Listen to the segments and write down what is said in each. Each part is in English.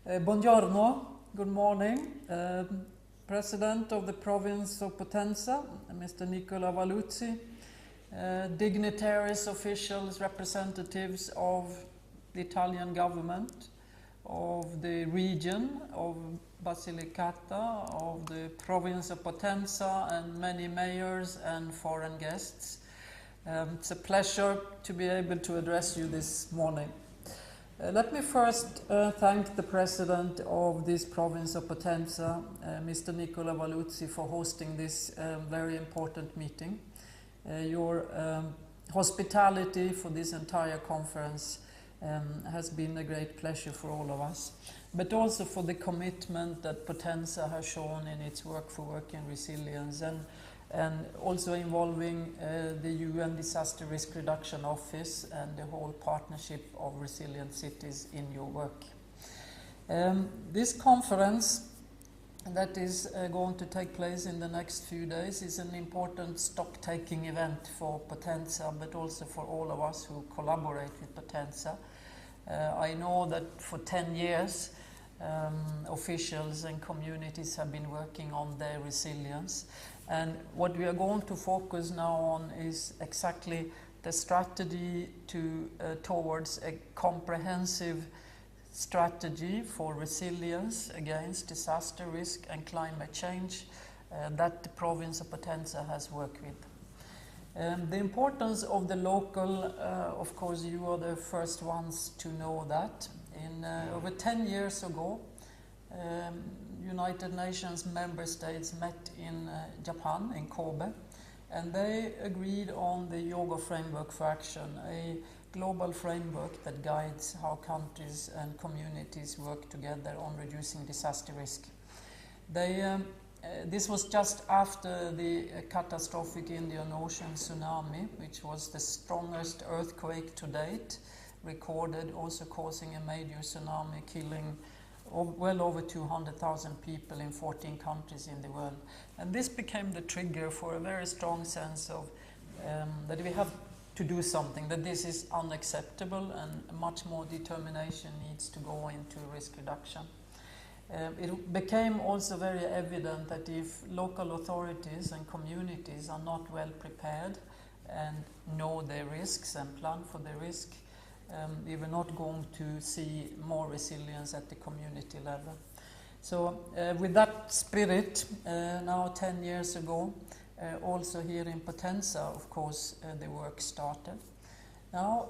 Buongiorno, good morning. President of the Province of Potenza, Mr. Nicola Valluzzi, dignitaries, officials, representatives of the Italian government, of the region of Basilicata, of the Province of Potenza, and many mayors and foreign guests. It's a pleasure to be able to address you this morning. Let me first thank the President of this Province of Potenza, Mr. Nicola Valluzzi, for hosting this very important meeting. Your hospitality for this entire conference has been a great pleasure for all of us, but also for the commitment that Potenza has shown in its work for work and resilience, and also involving the UN Disaster Risk Reduction Office and the whole partnership of resilient cities in your work. This conference that is going to take place in the next few days is an important stock-taking event for Potenza, but also for all of us who collaborate with Potenza. I know that for 10 years officials and communities have been working on their resilience. And what we are going to focus now on is exactly the strategy towards a comprehensive strategy for resilience against disaster risk and climate change that the province of Potenza has worked with. The importance of the local, of course, you are the first ones to know that. Over 10 years ago, United Nations member states met in Japan, in Kobe, and they agreed on the Yoga Framework for Action, a global framework that guides how countries and communities work together on reducing disaster risk. This was just after the catastrophic Indian Ocean tsunami, which was the strongest earthquake to date, recorded, also causing a major tsunami, killing well over 200,000 people in 14 countries in the world. And this became the trigger for a very strong sense of that we have to do something, that this is unacceptable, and much more determination needs to go into risk reduction. It became also very evident that if local authorities and communities are not well prepared and know their risks and plan for the risk, we were not going to see more resilience at the community level. So with that spirit, now 10 years ago, also here in Potenza, of course, the work started. Now,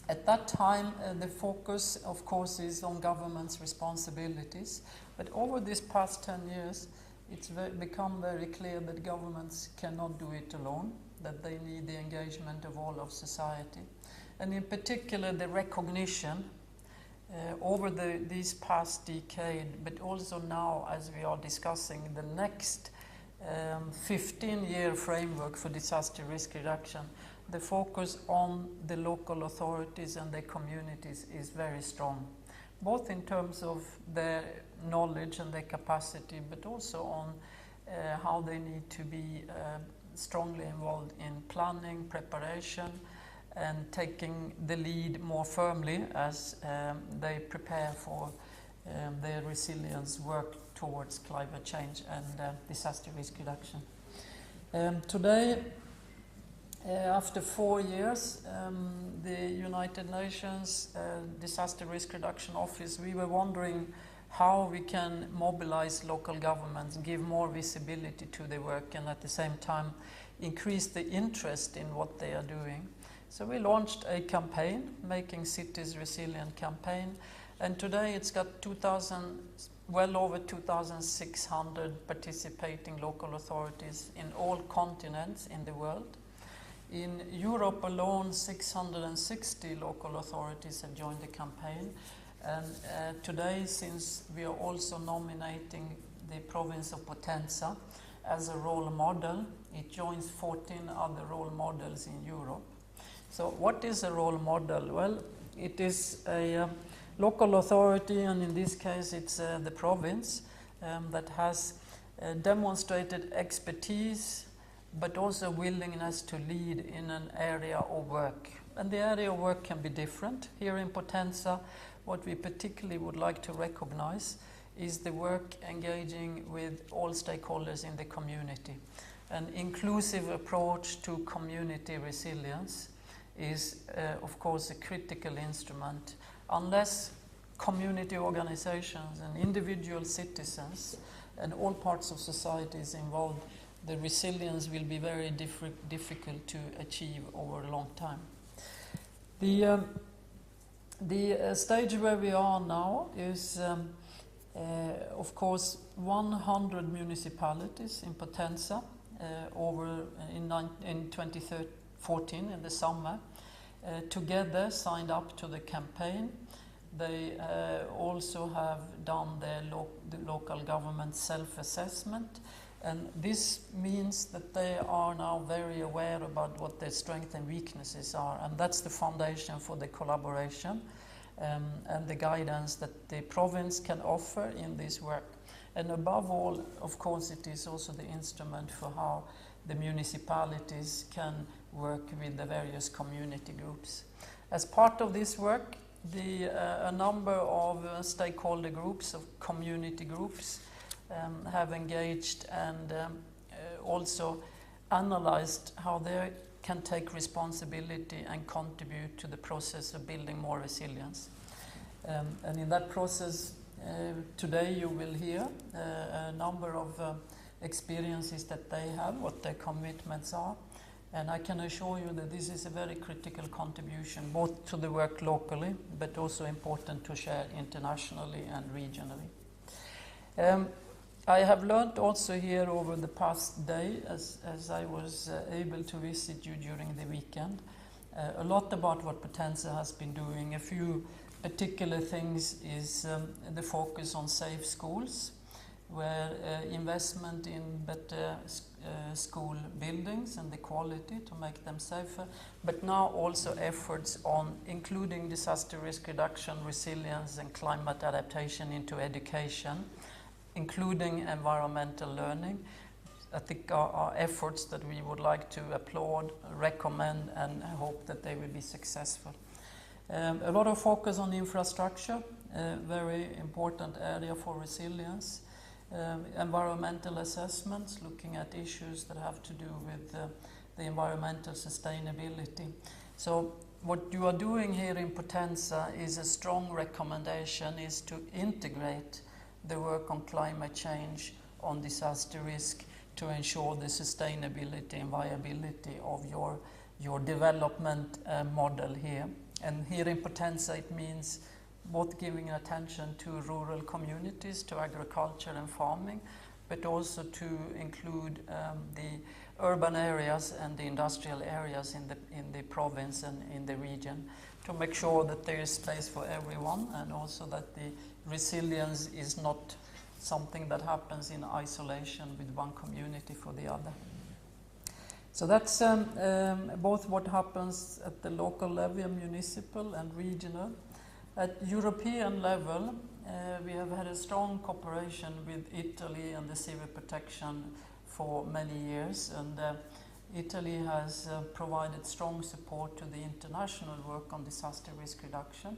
at that time, the focus, of course, is on government's responsibilities. But over these past 10 years, it's become very clear that governments cannot do it alone, that they need the engagement of all of society. And in particular, the recognition over these past decade, but also now as we are discussing the next 15-year framework for disaster risk reduction, the focus on the local authorities and their communities is very strong, both in terms of their knowledge and their capacity, but also on how they need to be strongly involved in planning, preparation, and taking the lead more firmly as they prepare for their resilience work towards climate change and disaster risk reduction. Today, after 4 years, the United Nations Disaster Risk Reduction Office, we were wondering how we can mobilize local governments, give more visibility to their work, and at the same time increase the interest in what they are doing. So we launched a campaign, Making Cities Resilient campaign, and today it's got well over 2,600 participating local authorities in all continents in the world. In Europe alone, 660 local authorities have joined the campaign, and today, since we are also nominating the province of Potenza as a role model, it joins 14 other role models in Europe. So what is a role model? Well, it is a local authority, and in this case it's the province that has demonstrated expertise but also willingness to lead in an area of work. and the area of work can be different. Here in Potenza, what we particularly would like to recognize is the work engaging with all stakeholders in the community. An inclusive approach to community resilience is, of course, a critical instrument. Unless community organizations and individual citizens and all parts of society is involved, the resilience will be very difficult to achieve over a long time. The stage where we are now is, of course, 100 municipalities in Potenza over in 2014 in the summer together signed up to the campaign. They also have done the local government self-assessment, and this means that they are now very aware about what their strengths and weaknesses are, and that's the foundation for the collaboration and the guidance that the province can offer in this work. And above all, of course, it is also the instrument for how the municipalities can work with the various community groups. As part of this work, a number of stakeholder groups, of community groups, have engaged and also analyzed how they can take responsibility and contribute to the process of building more resilience. And in that process, today you will hear a number of experiences that they have, what their commitments are, and I can assure you that this is a very critical contribution both to the work locally but also important to share internationally and regionally. I have learned also here over the past day, as I was able to visit you during the weekend, a lot about what Potenza has been doing. A few particular things is the focus on safe schools, where investment in better school buildings and the quality to make them safer, but now also efforts on including disaster risk reduction, resilience and climate adaptation into education, including environmental learning. I think are efforts that we would like to applaud, recommend, and hope that they will be successful. A lot of focus on infrastructure, a very important area for resilience. Environmental assessments, looking at issues that have to do with the environmental sustainability. So what you are doing here in Potenza is a strong recommendation is to integrate the work on climate change, on disaster risk, to ensure the sustainability and viability of your development model here. And here in Potenza it means both giving attention to rural communities, to agriculture and farming, but also to include the urban areas and the industrial areas in the province and in the region, to make sure that there is space for everyone, and also that the resilience is not something that happens in isolation with one community for the other. So that's both what happens at the local level, municipal and regional. At European level, we have had a strong cooperation with Italy and the civil protection for many years, and Italy has provided strong support to the international work on disaster risk reduction,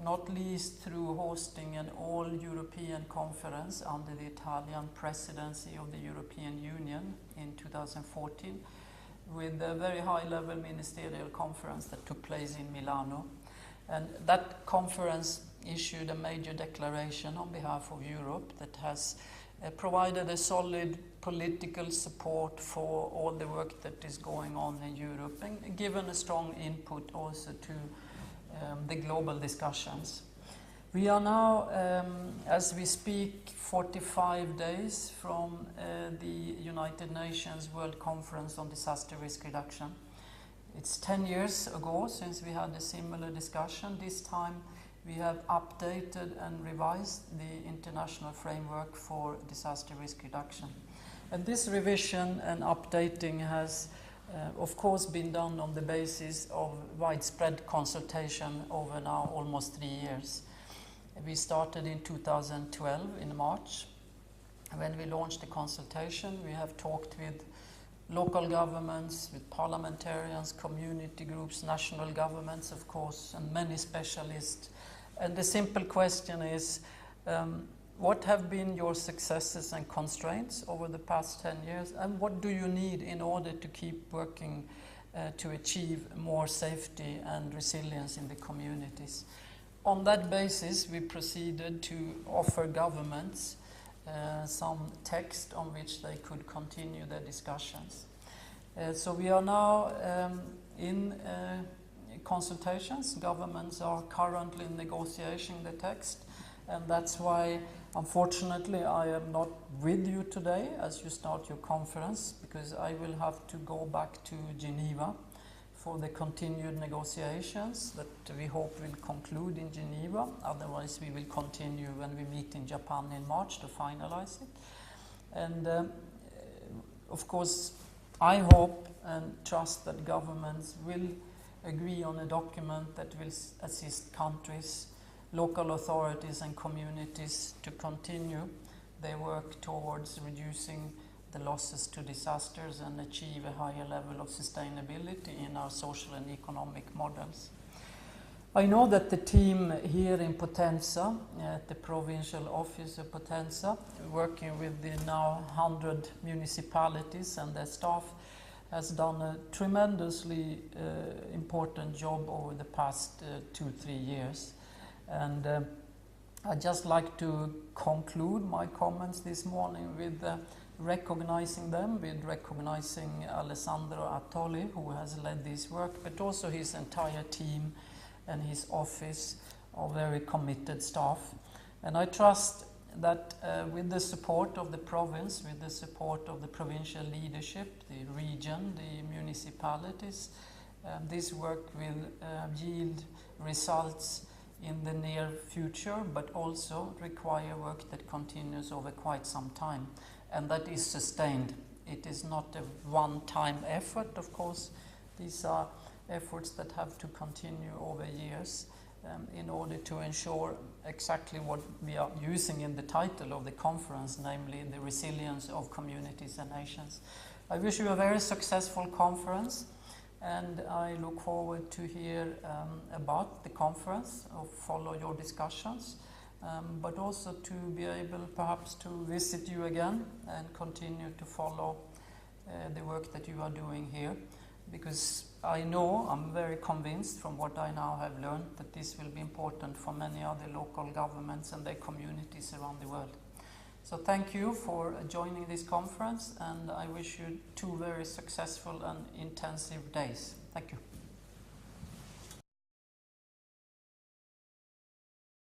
not least through hosting an all-European conference under the Italian presidency of the European Union in 2014, with a very high-level ministerial conference that took place in Milano. And that conference issued a major declaration on behalf of Europe that has provided a solid political support for all the work that is going on in Europe, and given a strong input also to the global discussions. We are now, as we speak, 45 days from the United Nations World Conference on Disaster Risk Reduction. It's 10 years ago since we had a similar discussion. This time we have updated and revised the international framework for disaster risk reduction. And this revision and updating has of course been done on the basis of widespread consultation over now almost 3 years. We started in 2012 in March. When we launched the consultation, we have talked with local governments, with parliamentarians, community groups, national governments, of course, and many specialists. And the simple question is, what have been your successes and constraints over the past 10 years, and what do you need in order to keep working to achieve more safety and resilience in the communities? On that basis, we proceeded to offer governments some text on which they could continue their discussions. So we are now in consultations. Governments are currently negotiating the text, and that's why, unfortunately, I am not with you today as you start your conference, because I will have to go back to Geneva for the continued negotiations that we hope will conclude in Geneva. Otherwise, we will continue when we meet in Japan in March to finalize it. And of course, I hope and trust that governments will agree on a document that will assist countries, local authorities and communities to continue their work towards reducing the losses to disasters and achieve a higher level of sustainability in our social and economic models. I know that the team here in Potenza, at the provincial office of Potenza, working with the now 100 municipalities and their staff, has done a tremendously important job over the past 2-3 years. And I'd just like to conclude my comments this morning with recognizing them, with recognizing Alessandro Attoli, who has led this work, but also his entire team and his office of very committed staff. And I trust that with the support of the province, with the support of the provincial leadership, the region, the municipalities, this work will yield results in the near future, but also require work that continues over quite some time, and that is sustained. It is not a one-time effort, of course. These are efforts that have to continue over years in order to ensure exactly what we are using in the title of the conference, namely the resilience of communities and nations. I wish you a very successful conference, and I look forward to hear about the conference, or follow your discussions, but also to be able perhaps to visit you again and continue to follow the work that you are doing here, because I know, I'm very convinced from what I now have learned, that this will be important for many other local governments and their communities around the world. So thank you for joining this conference, and I wish you 2 very successful and intensive days. Thank you.